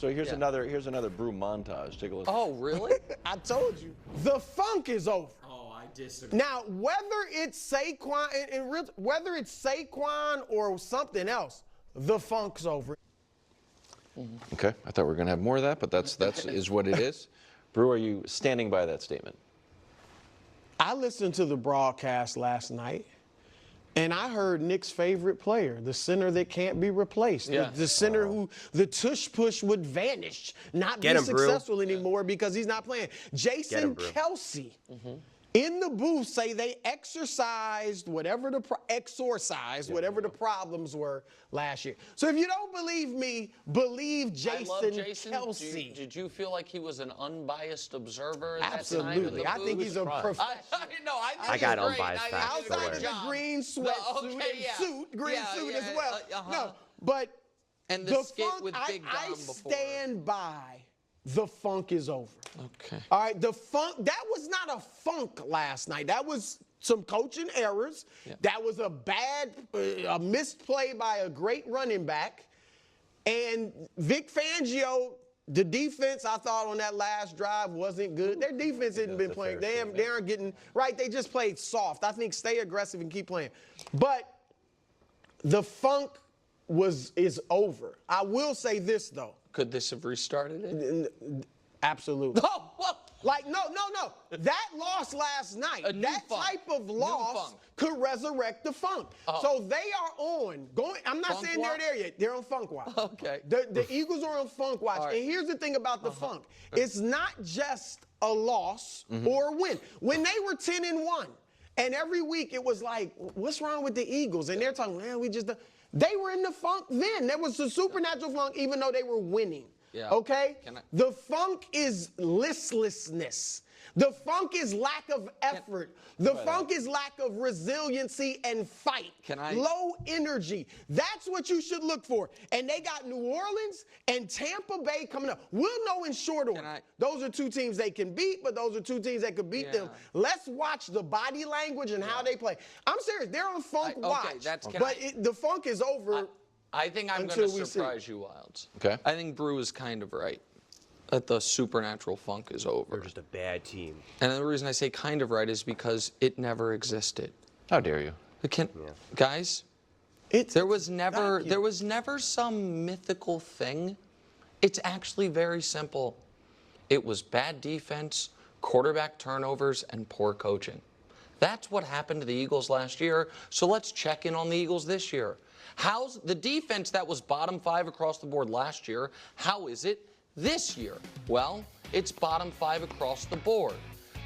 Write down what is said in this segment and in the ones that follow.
So here's another brew montage. Take a listen. Oh, really? I told you. The funk is over. Oh, I disagree. Now, whether it's Saquon or something else, the funk's over. Okay, I thought we were going to have more of that, but that's is what it is. Brew, are you standing by that statement? I listened to the broadcast last night, and I heard Nick's favorite player, the center that can't be replaced. Yeah. The center who the tush push would vanish, not be successful anymore because he's not playing. Jason Kelsey in the booth say they exorcised whatever the problems were last year. So if you don't believe me, believe Jason Kelsey. Did you feel like he was an unbiased observer? Absolutely. I think he's a professional. I got unbiased facts. Outside of the green sweatsuit suit as well. No, but and the skit funk, with Big Dom I before. stand by. The funk is over. Okay. All right, the funk, that was not a funk last night. That was some coaching errors. Yeah. That was a missed play by a great running back. And Vic Fangio, the defense, I thought on that last drive wasn't good. Their defense hadn't been playing. They aren't getting, right, they just played soft. I think stay aggressive and keep playing. But the funk is over. I will say this, though. Could this have restarted it? Absolutely. Oh, well. Like, no. That loss last night, that type of loss could resurrect the funk. Oh. So they are I'm not saying they're there yet. They're on Funk Watch. Okay. The Eagles are on Funk Watch. Right. And here's the thing about the funk. It's not just a loss or a win. When they were 10-1, and every week it was like, what's wrong with the Eagles? And they're talking, man, they were in the funk then. There was a supernatural funk even though they were winning. Yeah. Okay? The funk is listlessness. The funk is lack of effort. The funk is lack of resiliency and fight. Low energy. That's what you should look for. And they got New Orleans and Tampa Bay coming up. We'll know in short order. Those are two teams they can beat, but those are two teams that could beat them. Let's watch the body language and how they play. I'm serious. They're on Funk Watch. But the funk is over. I think I'm going to surprise you, Wilds. Okay. I think Brew is kind of right that the supernatural funk is over. They're just a bad team. And the reason I say kind of right is because it never existed. How dare you? Guys, there was never some mythical thing. It's actually very simple. It was bad defense, quarterback turnovers, and poor coaching. That's what happened to the Eagles last year. So let's check in on the Eagles this year. How's the defense that was bottom 5 across the board last year? How is it this year? Well, it's bottom 5 across the board.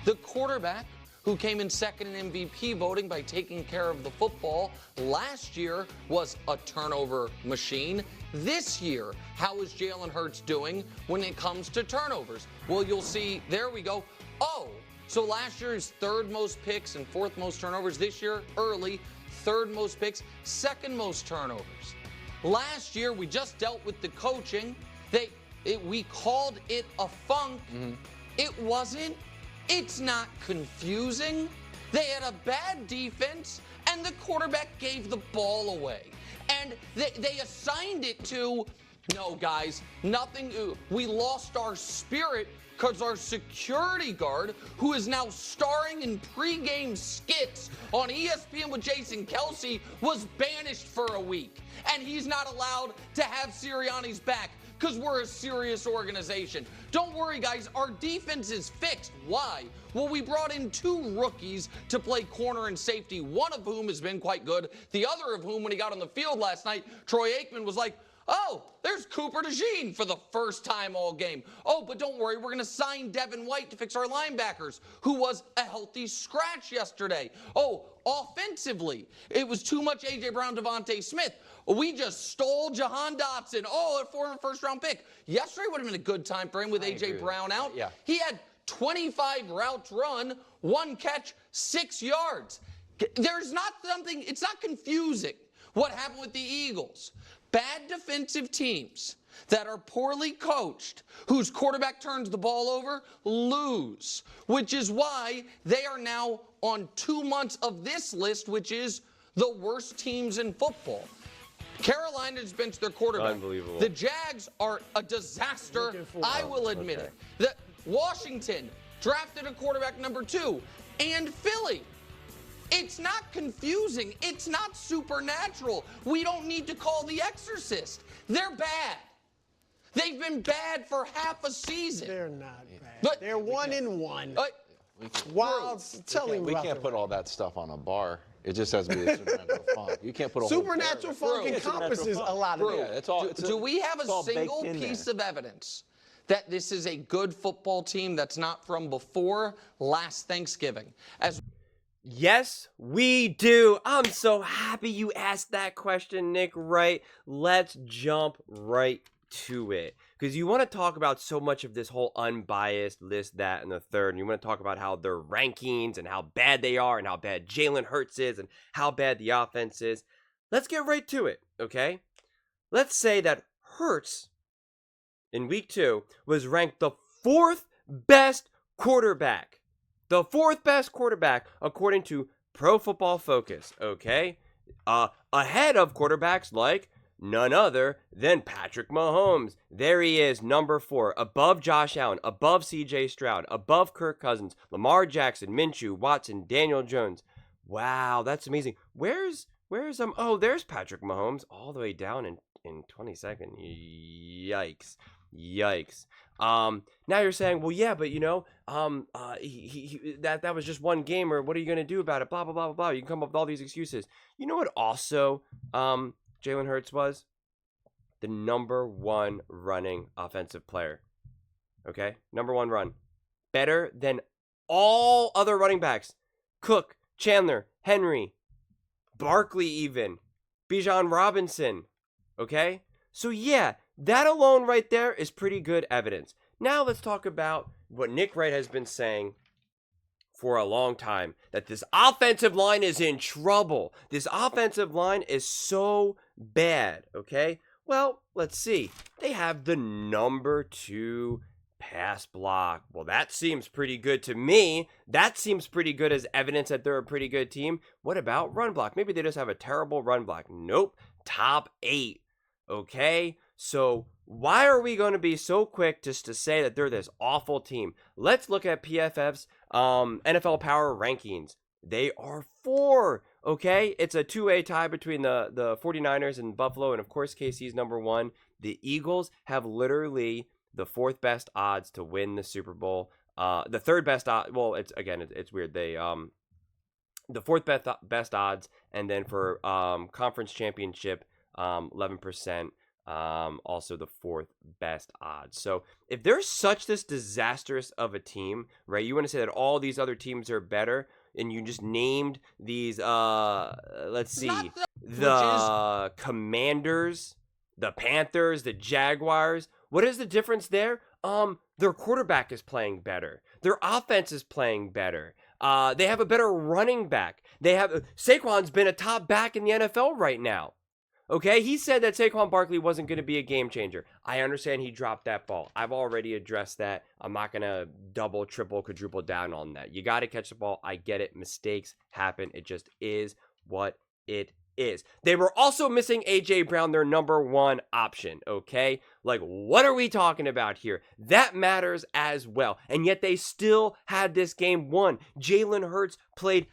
The quarterback, who came in second in MVP voting by taking care of the football last year, was a turnover machine. This year, how is Jalen Hurts doing when it comes to turnovers? Well, you'll see, there we go. Oh, so last year's third most picks and fourth most turnovers. This year, early, third most picks, second most turnovers. Last year, we just dealt with the coaching. We called it a funk. It wasn't. It's not confusing. They had a bad defense, and the quarterback gave the ball away. And they assigned it to, no, guys, nothing. We lost our spirit because our security guard, who is now starring in pregame skits on ESPN with Jason Kelsey, was banished for a week. And he's not allowed to have Sirianni's back because we're a serious organization. Don't worry, guys. Our defense is fixed. Why? Well, we brought in 2 rookies to play corner and safety, one of whom has been quite good. The other of whom, when he got on the field last night, Troy Aikman was like, oh, there's Cooper DeJean for the first time all game. Oh, but don't worry, we're going to sign Devin White to fix our linebackers, who was a healthy scratch yesterday. Oh, offensively, it was too much A.J. Brown, Devontae Smith. We just stole Jahan Dotson. Oh, a former first-round pick. Yesterday would have been a good time for him with A.J. Brown out. Yeah. He had 25 routes run, 1 catch, 6 yards. There's not something, it's not confusing what happened with the Eagles. Bad defensive teams that are poorly coached, whose quarterback turns the ball over, lose, which is why they are now on 2 months of this list, which is the worst teams in football. Carolina's benched their quarterback. Unbelievable. The Jags are a disaster. I will admit it. The Washington drafted a quarterback number 2, and Philly. It's not confusing. It's not supernatural. We don't need to call The Exorcist. They're bad. They've been bad for half a season. They're not bad. But They're 1-1. We can't put all that stuff on a bar. It just has to be a supernatural funk. You can't put a supernatural funk encompasses a lot of it. Yeah, do we have a single piece of evidence that this is a good football team that's not from before last Thanksgiving? Yes, we do. I'm so happy you asked that question, Nick Wright. Let's jump right to it. Because you want to talk about so much of this whole unbiased list, that, and the third. And you want to talk about how their rankings and how bad they are and how bad Jalen Hurts is and how bad the offense is. Let's get right to it, okay? Let's say that Hurts, in week 2, was ranked the 4th best quarterback. The 4th best quarterback, according to Pro Football Focus, okay? Ahead of quarterbacks like none other than Patrick Mahomes. There he is, number 4, above Josh Allen, above C.J. Stroud, above Kirk Cousins, Lamar Jackson, Minshew, Watson, Daniel Jones. Wow, that's amazing. Where's oh, there's Patrick Mahomes all the way down in 22nd. Yikes. Now you're saying, well, yeah, but that was just one game, or what are you going to do about it? Blah, blah, blah, blah, blah. You can come up with all these excuses. You know what also, Jalen Hurts was? The number 1 running offensive player. Okay? Number 1 run. Better than all other running backs. Cook, Chandler, Henry, Barkley even, Bijan Robinson. Okay? So yeah, that alone right there is pretty good evidence. Now let's talk about what Nick Wright has been saying for a long time, that this offensive line is in trouble. This offensive line is so bad, okay? Well, let's see. They have the number 2 pass block. Well, that seems pretty good to me. That seems pretty good as evidence that they're a pretty good team. What about run block? Maybe they just have a terrible run block. Nope. Top 8. Okay? So why are we going to be so quick just to say that they're this awful team? Let's look at PFF's NFL Power Rankings. They are 4, okay? It's a 2-way tie between the 49ers and Buffalo, and of course KC's number 1. The Eagles have literally the 4th best odds to win the Super Bowl. The 3rd best odds, well, it's weird. They the 4th best odds, and then for conference championship, 11%. Also the 4th best odds. So if there's such this disastrous of a team, right, you want to say that all these other teams are better, and you just named these let's see, the Commanders, the Panthers, the Jaguars. What is the difference there? Their quarterback is playing better. Their offense is playing better. They have a better running back. Saquon's been a top back in the NFL right now. Okay, he said that Saquon Barkley wasn't going to be a game changer. I understand he dropped that ball. I've already addressed that. I'm not going to double, triple, quadruple down on that. You got to catch the ball. I get it. Mistakes happen. It just is what it is. They were also missing A.J. Brown, their number 1 option, okay? Like, what are we talking about here? That matters as well. And yet they still had this game won. Jalen Hurts played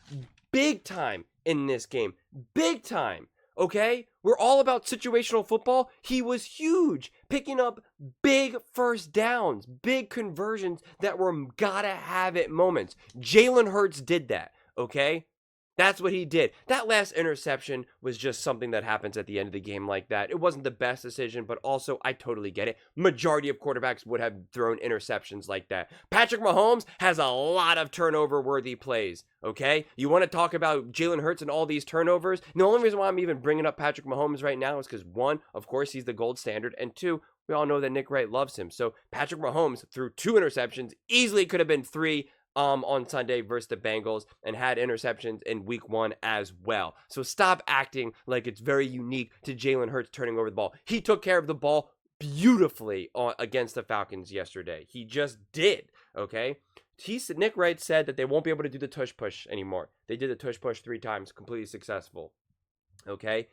big time in this game. Big time. Okay? We're all about situational football. He was huge, picking up big first downs, big conversions that were gotta have it moments. Jalen Hurts did that, okay? That's what he did. That last interception was just something that happens at the end of the game like that. It wasn't the best decision, but also I totally get it. Majority of quarterbacks would have thrown interceptions like that. Patrick Mahomes has a lot of turnover-worthy plays, okay? You want to talk about Jalen Hurts and all these turnovers? And the only reason why I'm even bringing up Patrick Mahomes right now is because, 1, of course, he's the gold standard, and 2, we all know that Nick Wright loves him. So Patrick Mahomes threw 2 interceptions, easily could have been 3, on Sunday versus the Bengals, and had interceptions in week 1 as well. So stop acting like it's very unique to Jalen Hurts turning over the ball. He took care of the ball beautifully against the Falcons yesterday. He just did, okay? Nick Wright said that they won't be able to do the tush push anymore. They did the tush push 3 times, completely successful, okay?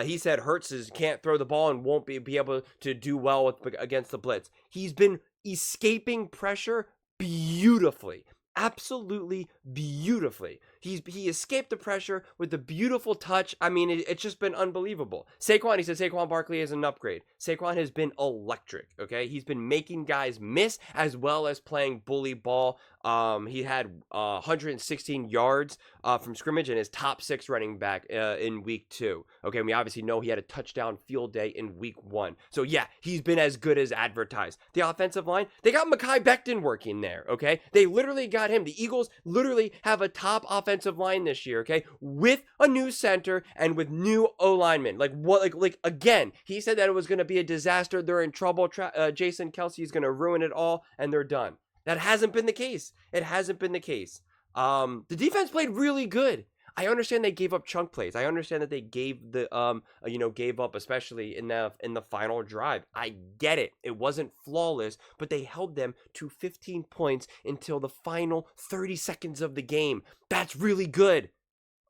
He said Hurts can't throw the ball and won't be able to do well against the blitz. He's been escaping pressure beautifully. Absolutely beautifully. He escaped the pressure with a beautiful touch. I mean, it's just been unbelievable. Saquon, he said Saquon Barkley is an upgrade. Saquon has been electric, okay? He's been making guys miss as well as playing bully ball. He had 116 yards from scrimmage and his top 6 running back in week 2. Okay, and we obviously know he had a touchdown field day in week 1. So yeah, he's been as good as advertised. The offensive line, they got Mekhi Becton working there, okay? They literally got him. The Eagles literally have a top offensive line this year, okay? With a new center and with new O-linemen. Like what? Like again, he said that it was going to be a disaster. They're in trouble. Jason Kelsey is going to ruin it all, and they're done. That hasn't been the case. It hasn't been the case. The defense played really good. I understand they gave up chunk plays. I understand that they gave gave up, especially in the final drive. I get it. It wasn't flawless, but they held them to 15 points until the final 30 seconds of the game. That's really good.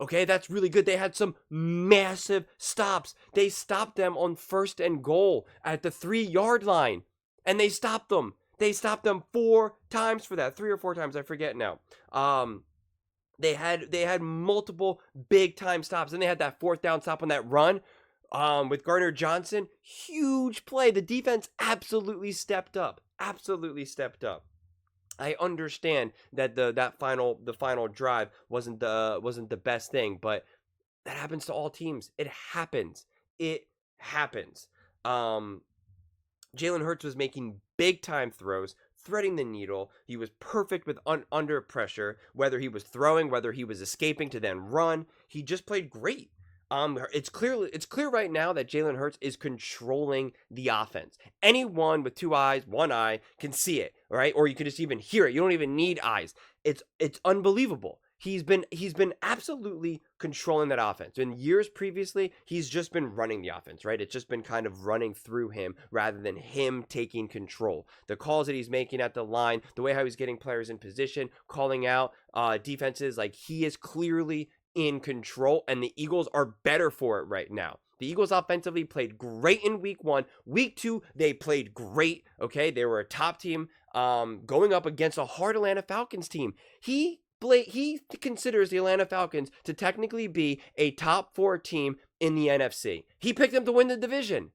Okay, that's really good. They had some massive stops. They stopped them on 1st and goal at the 3-yard line, and they stopped them. They stopped them 4 times for that, 3 or 4 times, I forget now. They had multiple big time stops. And they had that 4th down stop on that run with Gardner Johnson. Huge play. The defense absolutely stepped up. Absolutely stepped up. I understand that the final drive wasn't the best thing, but that happens to all teams. It happens. It happens. Jalen Hurts was making big time throws, threading the needle. He was perfect with under pressure, whether he was throwing, whether he was escaping to then run. He just played great. It's clear right now that Jalen Hurts is controlling the offense. Anyone with 2 eyes, 1 eye can see it, right? Or you can just even hear it. You don't even need eyes. It's unbelievable. He's been absolutely controlling that offense. In years previously, he's just been running the offense, right? It's just been kind of running through him rather than him taking control. The calls that he's making at the line, the way how he's getting players in position, calling out defenses, like he is clearly in control, and the Eagles are better for it right now. The Eagles offensively played great in week 1. Week 2, they played great, okay? They were a top team going up against a hard Atlanta Falcons team. He considers the Atlanta Falcons to technically be a top 4 team in the NFC. He picked them to win the division.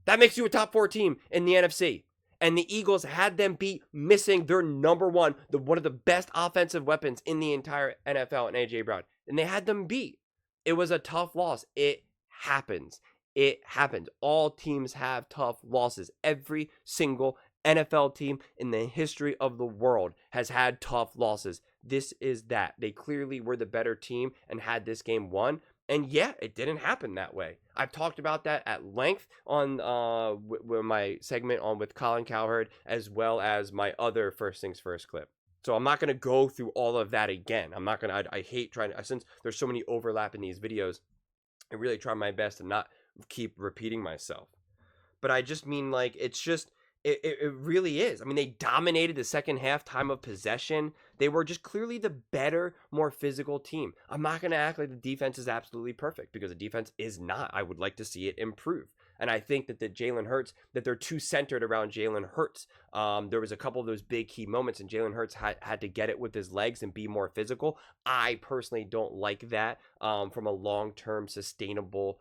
That makes you a top 4 team in the NFC. And the Eagles had them beat, missing their number one of the best offensive weapons in the entire NFL, and A.J. Brown. And they had them beat. It was a tough loss. It happens. It happens. All teams have tough losses. Every single NFL team in the history of the world has had tough losses. This is that. They clearly were the better team and had this game won. And yeah, it didn't happen that way. I've talked about that at length on my segment with Colin Cowherd, as well as my other First Things First clip. So I'm not going to go through all of that again. I hate trying to, since there's so many overlap in these videos, I really try my best to not keep repeating myself. But I just mean, like, it's just, it really is. I mean, they dominated the second half time of possession. They were just clearly the better, more physical team. I'm not going to act like the defense is absolutely perfect, because the defense is not. I would like to see it improve. And I think that that they're too centered around Jalen Hurts. There was a couple of those big key moments, and Jalen Hurts had to get it with his legs and be more physical. I personally don't like that from a long-term sustainable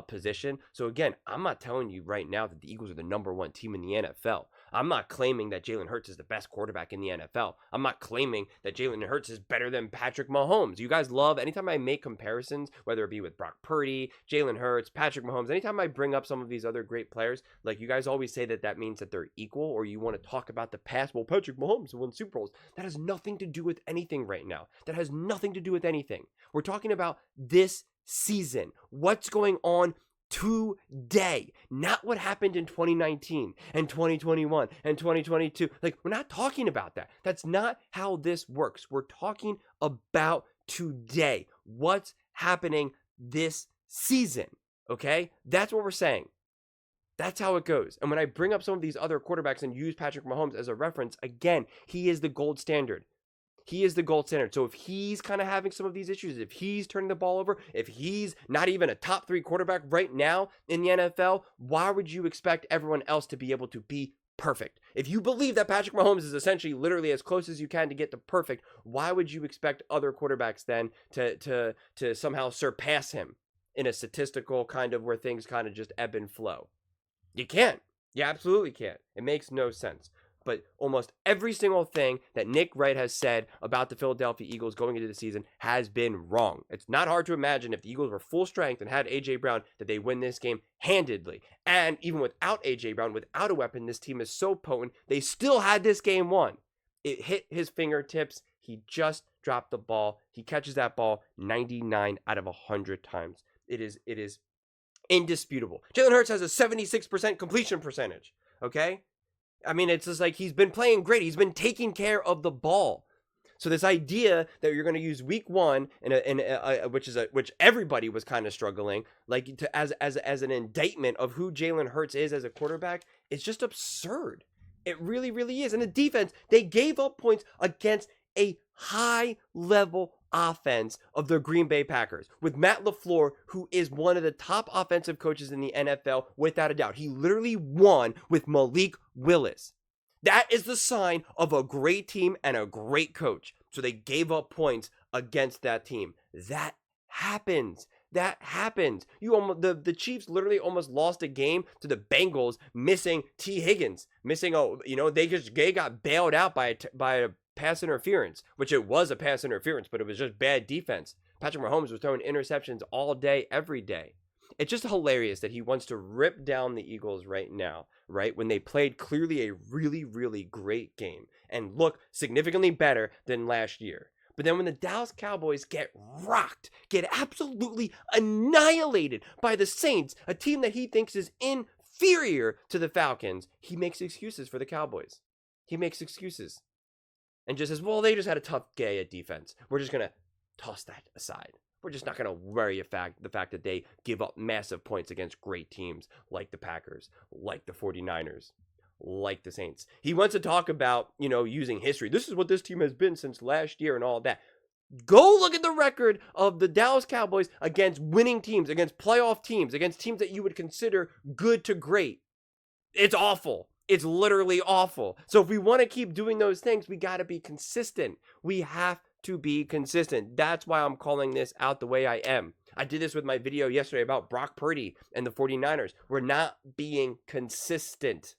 position. So again, I'm not telling you right now that the Eagles are the number 1 team in the NFL. I'm not claiming that Jalen Hurts is the best quarterback in the NFL. I'm not claiming that Jalen Hurts is better than Patrick Mahomes. You guys love, anytime I make comparisons, whether it be with Brock Purdy, Jalen Hurts, Patrick Mahomes, anytime I bring up some of these other great players, like, you guys always say that means that they're equal, or you want to talk about the past. Well, Patrick Mahomes won Super Bowls. That has nothing to do with anything right now. That has nothing to do with anything. We're talking about this season. What's going on today, not what happened in 2019 and 2021 and 2022. Like, we're not talking about that. That's not how this works. We're talking about today. What's happening this season? Okay? That's what we're saying. That's how it goes. And when I bring up some of these other quarterbacks and use Patrick Mahomes as a reference, again, he is the gold standard. He is the gold standard. So if he's kind of having some of these issues, if he's turning the ball over, if he's not even a top 3 quarterback right now in the NFL, why would you expect everyone else to be able to be perfect? If you believe that Patrick Mahomes is essentially literally as close as you can to get to perfect, why would you expect other quarterbacks then to somehow surpass him in a statistical kind of where things kind of just ebb and flow? You can't. You absolutely can't. It makes no sense. But almost every single thing that Nick Wright has said about the Philadelphia Eagles going into the season has been wrong. It's not hard to imagine if the Eagles were full strength and had A.J. Brown that they win this game handedly. And even without A.J. Brown, without a weapon, this team is so potent, they still had this game won. It hit his fingertips. He just dropped the ball. He catches that ball 99 out of 100 times. It is indisputable. Jalen Hurts has a 76% completion percentage, okay? I mean, it's just like he's been playing great. He's been taking care of the ball. So this idea that you're going to use week 1 which everybody was kind of struggling like as an indictment of who Jalen Hurts is as a quarterback, it's just absurd. It really, really is. And the defense, they gave up points against a high-level offense of the Green Bay Packers with Matt LaFleur, who is one of the top offensive coaches in the NFL without a doubt. He literally won with Malik Willis. That is the sign of a great team and a great coach. So they gave up points against that team. That happens. That happens. The Chiefs literally almost lost a game to the Bengals missing T. Higgins. They got bailed out by a pass interference, which it was a pass interference, but it was just bad defense. Patrick Mahomes was throwing interceptions all day, every day. It's just hilarious that he wants to rip down the Eagles right now, right? When they played clearly a really, really great game and look significantly better than last year. But then when the Dallas Cowboys get rocked, get absolutely annihilated by the Saints, a team that he thinks is inferior to the Falcons, he makes excuses for the Cowboys. He makes excuses. And just says, well, they just had a tough day at defense. We're just going to toss that aside. We're just not going to worry the fact that they give up massive points against great teams like the Packers, like the 49ers, like the Saints. He wants to talk about, using history. This is what this team has been since last year and all that. Go look at the record of the Dallas Cowboys against winning teams, against playoff teams, against teams that you would consider good to great. It's awful. It's literally awful. So if we want to keep doing those things, we got to be consistent. We have to be consistent. That's why I'm calling this out the way I am. I did this with my video yesterday about Brock Purdy and the 49ers. We're not being consistent.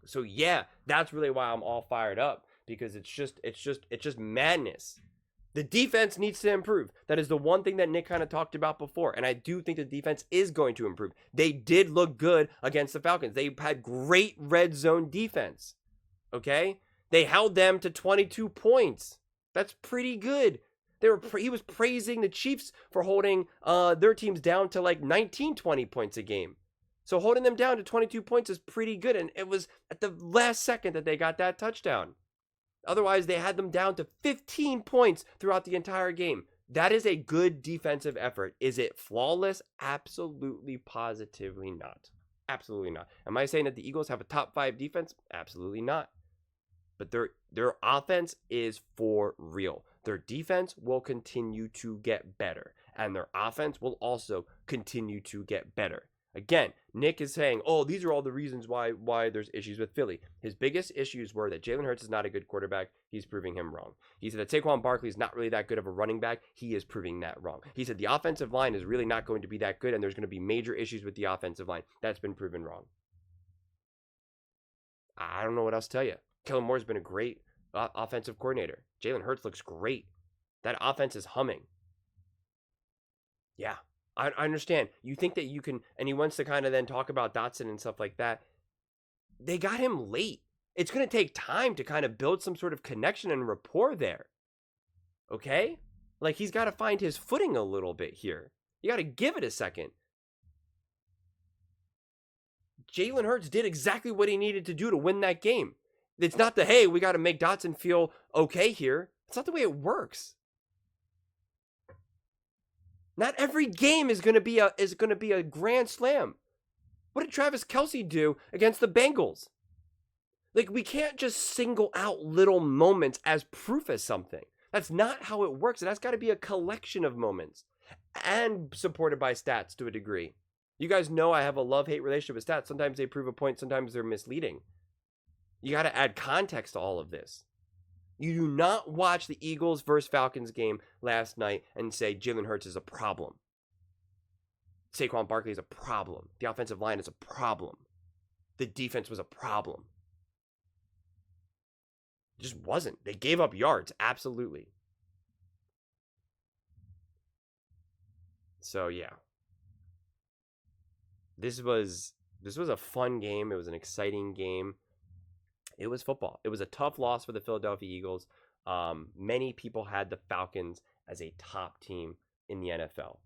So yeah, that's really why I'm all fired up, because it's just madness. The defense needs to improve. That is the one thing that Nick kind of talked about before. And I do think the defense is going to improve. They did look good against the Falcons. They had great red zone defense. Okay? They held them to 22 points. That's pretty good. He was praising the Chiefs for holding their teams down to like 19, 20 points a game. So holding them down to 22 points is pretty good. And it was at the last second that they got that touchdown. Otherwise, they had them down to 15 points throughout the entire game. That is a good defensive effort. Is it flawless? Absolutely, positively not. Absolutely not. Am I saying that the Eagles have a top 5 defense? Absolutely not. But their offense is for real. Their defense will continue to get better. And their offense will also continue to get better. Again, Nick is saying, oh, these are all the reasons why there's issues with Philly. His biggest issues were that Jalen Hurts is not a good quarterback. He's proving him wrong. He said that Saquon Barkley is not really that good of a running back. He is proving that wrong. He said the offensive line is really not going to be that good, and there's going to be major issues with the offensive line. That's been proven wrong. I don't know what else to tell you. Kellen Moore's been a great offensive coordinator. Jalen Hurts looks great. That offense is humming. Yeah. I understand. You think that you can, and he wants to kind of then talk about Dotson and stuff like that. They got him late. It's going to take time to kind of build some sort of connection and rapport there. Okay? Like, he's got to find his footing a little bit here. You got to give it a second. Jalen Hurts did exactly what he needed to do to win that game. It's not the, hey, we got to make Dotson feel okay here. It's not the way it works. Not every game is going to be a grand slam. What did Travis Kelce do against the Bengals? Like, we can't just single out little moments as proof of something. That's not how it works. It has got to be a collection of moments and supported by stats to a degree. You guys know I have a love-hate relationship with stats. Sometimes they prove a point, sometimes they're misleading. You got to add context to all of this. You do not watch the Eagles versus Falcons game last night and say Jalen Hurts is a problem. Saquon Barkley is a problem. The offensive line is a problem. The defense was a problem. It just wasn't. They gave up yards, absolutely. So yeah. This was a fun game. It was an exciting game. It was football. It was a tough loss for the Philadelphia Eagles. Many people had the Falcons as a top team in the NFL.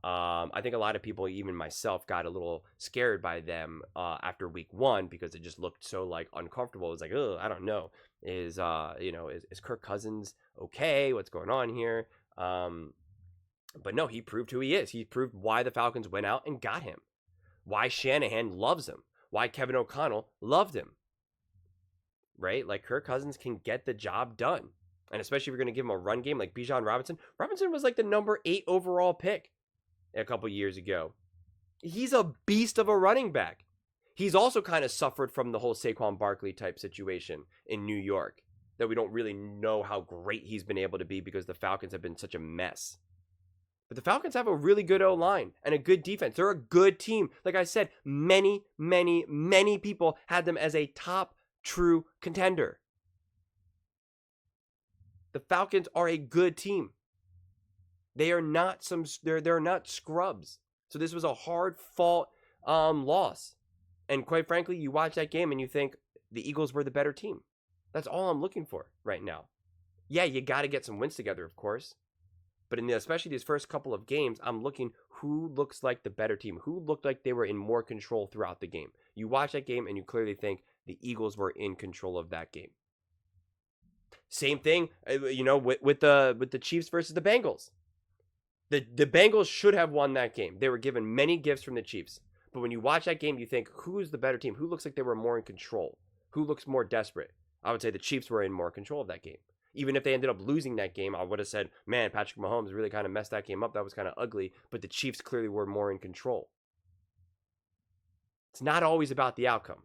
I think a lot of people, even myself, got a little scared by them after week 1 because it just looked so like uncomfortable. It was like, oh, I don't know. Is Kirk Cousins okay? What's going on here? But no, he proved who he is. He proved why the Falcons went out and got him. Why Shanahan loves him. Why Kevin O'Connell loved him. Right? Like, Kirk Cousins can get the job done. And especially if you're going to give him a run game like Bijan Robinson. Robinson was like the number 8 overall pick a couple years ago. He's a beast of a running back. He's also kind of suffered from the whole Saquon Barkley type situation in New York, that we don't really know how great he's been able to be because the Falcons have been such a mess. But the Falcons have a really good O-line and a good defense. They're a good team. Like I said, many people had them as a top true contender. The Falcons are a good team. They are not they're not scrubs. So this was a hard fought loss. And quite frankly, you watch that game and you think the Eagles were the better team. That's all I'm looking for right now. Yeah, you got to get some wins together, of course. But especially these first couple of games, I'm looking who looks like the better team, who looked like they were in more control throughout the game. You watch that game and you clearly think the Eagles were in control of that game. Same thing, with the Chiefs versus the Bengals. The Bengals should have won that game. They were given many gifts from the Chiefs. But when you watch that game, you think, who's the better team? Who looks like they were more in control? Who looks more desperate? I would say the Chiefs were in more control of that game. Even if they ended up losing that game, I would have said, man, Patrick Mahomes really kind of messed that game up. That was kind of ugly. But the Chiefs clearly were more in control. It's not always about the outcome.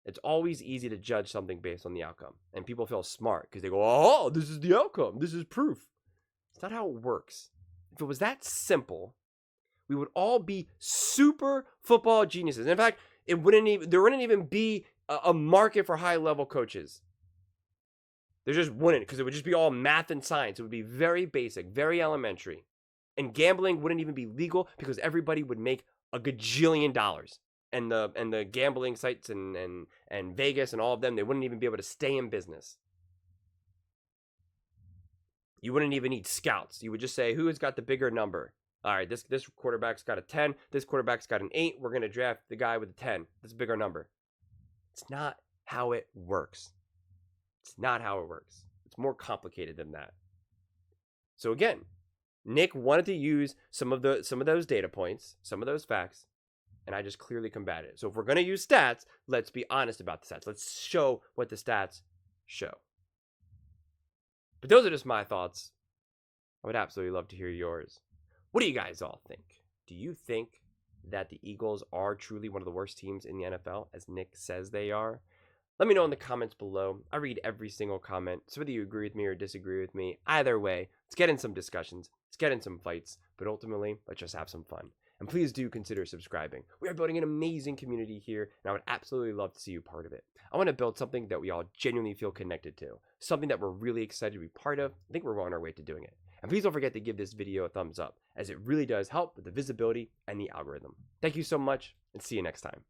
It's always easy to judge something based on the outcome. And people feel smart because they go, oh, this is the outcome. This is proof. It's not how it works. If it was that simple, we would all be super football geniuses. In fact, there wouldn't even be a market for high-level coaches. There just wouldn't, because it would just be all math and science. It would be very basic, very elementary. And gambling wouldn't even be legal because everybody would make a gajillion dollars. And the gambling sites and Vegas and all of them, they wouldn't even be able to stay in business. You wouldn't even need scouts. You would just say, who has got the bigger number? All right, this quarterback's got a 10. This quarterback's got an 8. We're going to draft the guy with a 10. That's a bigger number. It's not how it works. It's not how it works. It's more complicated than that. So again, Nick wanted to use some of those data points, some of those facts, and I just clearly combated it. So if we're going to use stats, let's be honest about the stats. Let's show what the stats show. But those are just my thoughts. I would absolutely love to hear yours. What do you guys all think? Do you think that the Eagles are truly one of the worst teams in the NFL, as Nick says they are? Let me know in the comments below. I read every single comment, so whether you agree with me or disagree with me, either way, let's get in some discussions, let's get in some fights, but ultimately, let's just have some fun. And please do consider subscribing. We are building an amazing community here, and I would absolutely love to see you part of it. I want to build something that we all genuinely feel connected to, something that we're really excited to be part of. I think we're on our way to doing it. And please don't forget to give this video a thumbs up, as it really does help with the visibility and the algorithm. Thank you so much, and see you next time.